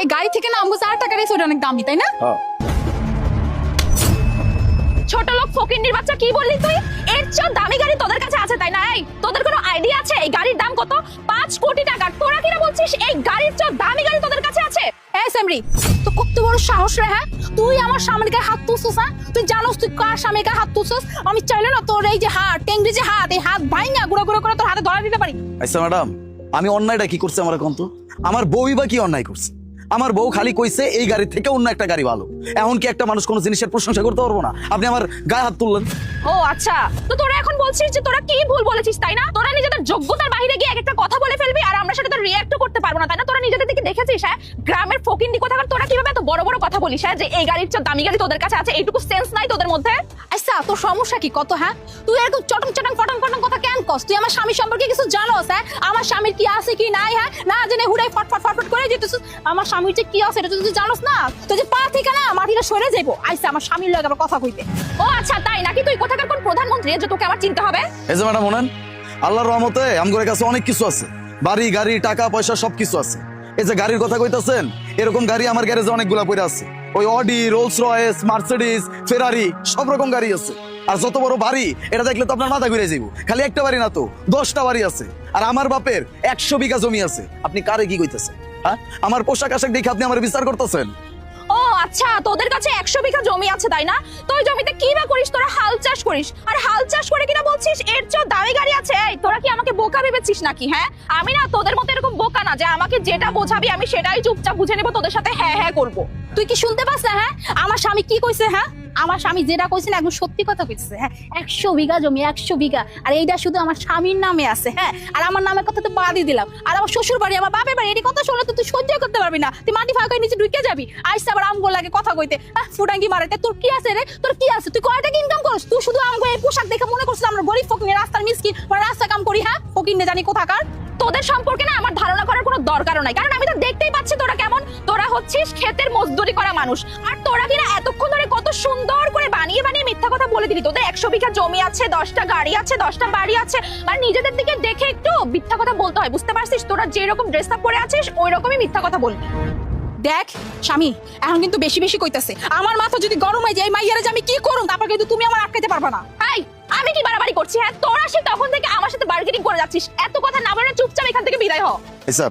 এই গাড়ি থেকে নামবো 4 টাকা রেস ওটা অনেক দামি তাই না? ছোট লোক ফকিন্নির বাচ্চা কি বললি তুই? এর চেয়ে দামি গাড়ি তোদের কাছে আছে তাই না? এই তোদের কোনো আইডিয়া আছে এই গাড়ির দাম কত? 5 কোটি টাকা। তোরা কিনা বলছিস এই গাড়ির চেয়ে দামি গাড়ি তোদের কাছে আছে? এই সামরি, তো কত বড় সাহস রে হ্যাঁ? তুই আমার সামনের গায়ে হাত তুলছিস হ্যাঁ? তুই জানোস তুই কার সামনের গায়ে হাত তুলছিস? আমি চাইলে না তোর এই যে হাত, টেংরি যে হাত, এই হাত ভাঙা গুঁড়ো গুঁড়ো করে তোর হাতে ধরা দিতে পারি। আচ্ছা ম্যাডাম, আমি অন্যায়টা কি করছে আমার এখন তো? আমার বউই বা কি অন্যায় করছে? আমার বউ খালি কইছে এই গাড়ি থেকে অন্য একটা গাড়ি ভালো। এখন কি একটা মানুষ কোনো জিনিসের প্রশংসা করতে পারবো না? আপনি আমার গায়ে হাত তুললেন। ও আচ্ছা, তো তোরা এখন বলছিস যে তোরা কি ভুল বলেছিস তাই না? তোরা নিজেদের যোগ্যতার বাইরে গিয়ে একটা কথা বলে ফেলবি আর আমরা সেটা তো রিঅ্যাক্টও করতে পারবো না তাই না? তোরা নিজেদের দিকে দেখেছিস হ্যাঁ? গ্রামের ফকিন্নি কোথাকার তোরা কিভাবে এত বড় বড় কথা বলিস হ্যাঁ? যে এই গাড়ির চেয়ে দামি গাড়ি তোদের কাছে আছে, এইটুকু সেন্স নাই তোদের মধ্যে? আচ্ছা তোর সমস্যা কি কত হ্যাঁ? তুই এরকম চটং চটং ফটং ফটং কথা কেন কস? তুই আমার স্বামী সম্পর্কে কিছু জানোস হ্যাঁ? আমার স্বামীর কি আছে কি নাই হ্যাঁ? না জেনে হুড়াই ফটফট ফটফট করে যেতেছিস। আমার স্বামীর যে কি আছে এটা তুই জানোস না? তুই যে পা থেকে না মাটিটা সরে যাইবো। আইসা আমার স্বামীর লগে আবার কথা কইতে। ও আচ্ছা তাই নাকি? তুই কোথাকার কোন প্রধানমন্ত্রী যে তোকে আমার চিনতে হবে? এই যে ম্যাডাম শোনেন, আল্লাহর রহমতে আমগরের কাছে অনেক কিছু আছে, বাড়ি গাড়ি টাকা পয়সা সবকিছু আছে। এই যে গাড়ির কথা কইতাছেন, এরকম গাড়ি আমার গ্যারেজে অনেকগুলা পড়ে আছে। ওই অডি, রোলস রয়েস, মার্সিডিজ, ফেরারি সব রকম গাড়ি আছে। আর যত বড় বাড়ি এটা দেখলে তো আপনার মাথা ঘুরে যাইব। খালি একটা বাড়ি না তো 10টা বাড়ি আছে। আর আমার বাপের 100 বিঘা জমি আছে। আপনি কারে কি কইতেছেন হ্যাঁ? আমার পোশাক আশাক দেখে আপনি আমার বিচার করতেছেন? ও আচ্ছা, তোদের কাছে 100 বিঘা জমি আছে তাই না? তো ওই জমিতে কি বা করিস? তোরা হাল চাষ করিস। আর হাল চাষ করে কিনা বলছিস এর চেয়ে দামি গাড়ি আছে? এই তোরা কি আমাকে বোকা ভেবেছিস নাকি হ্যাঁ? আমি না তোদের মতো এরকম বোকা না যে আমাকে যেটা বোঝাবি আমি সেটাই চুপচাপ বুঝে নেব, তোদের সাথে হ্যাঁ হ্যাঁ করব। তুই কি শুনতে পাস না হ্যাঁ? আমার স্বামী কি কইছে হ্যাঁ? আমার স্বামী যেটা কইছে না একদম সত্যি কথা কইছে হ্যাঁ। 100 বিঘা জমি, 100 বিঘা। আর এইটা শুধু আমার স্বামীর নামে আছে হ্যাঁ। আর আমার নামের কথা তো বাদই দিলাম। আর আমার শ্বশুর বাড়ি, আমার বাপের বাড়ি, এই কথা শুনলে তো তুই সহ্য করতে পারবি না। তুই মাটি ফাঁকা নিচে ঢুকে যাবি। আইসা আবার আমগো লাগে কথা কইতে ফুটাঙ্গি মারাতে। তোর কি আছে রে? তোর কি আছে? তুই কয় টাকা ইনকাম করছ? তুই শুধু আমগো এই পোশাক দেখে মনে করছিস আমরা গরিব ফকির, রাস্তার মিসকিন, মানে রাস্তা কাম করি হ্যাঁ? ফকির নে জানি কোথাকার। তোদের সম্পর্কে না আমার ধারণা করার কোনো দরকারও নাই, কারণ আমি তো দেখতেই পাচ্ছি তোরা কেমন। তোরা হচ্ছিস ক্ষেতের মজদুরি করা মানুষ। আর তোরা কিনা এতক্ষণ ধরে কত সুন্দর করে বানিয়ে বানিয়ে মিথ্যা কথা বলে দিলি। তোদের 100 বিঘা জমি আছে, 10টা গাড়ি আছে, 10টা বাড়ি আছে। আর নিজেদের দিকে দেখে একটু মিথ্যা কথা বলতে হয়, বুঝতে পারছিস? তোরা যেরকম ড্রেস আপ পরে আছিস ওই রকমই মিথ্যা কথা বলবি। দেখ স্বামী, এখন কিন্তু বেশি বেশি কইতাছে। আমার মাথা যদি গরম হয়ে যায় এই মাইয়ারে যে আমি কি করুম, তারপর কিন্তু তুমি আমার আটকাইতে পারবা না। এই আমি কি বাড়াবাড়ি করছি হ্যাঁ? তোরা সে তখন থেকে আমার সাথে বার্গেনিং করে যাচ্ছিস। এত কথা না বলে চুপচাপ এখান থেকে বিদায় হ। আচ্ছা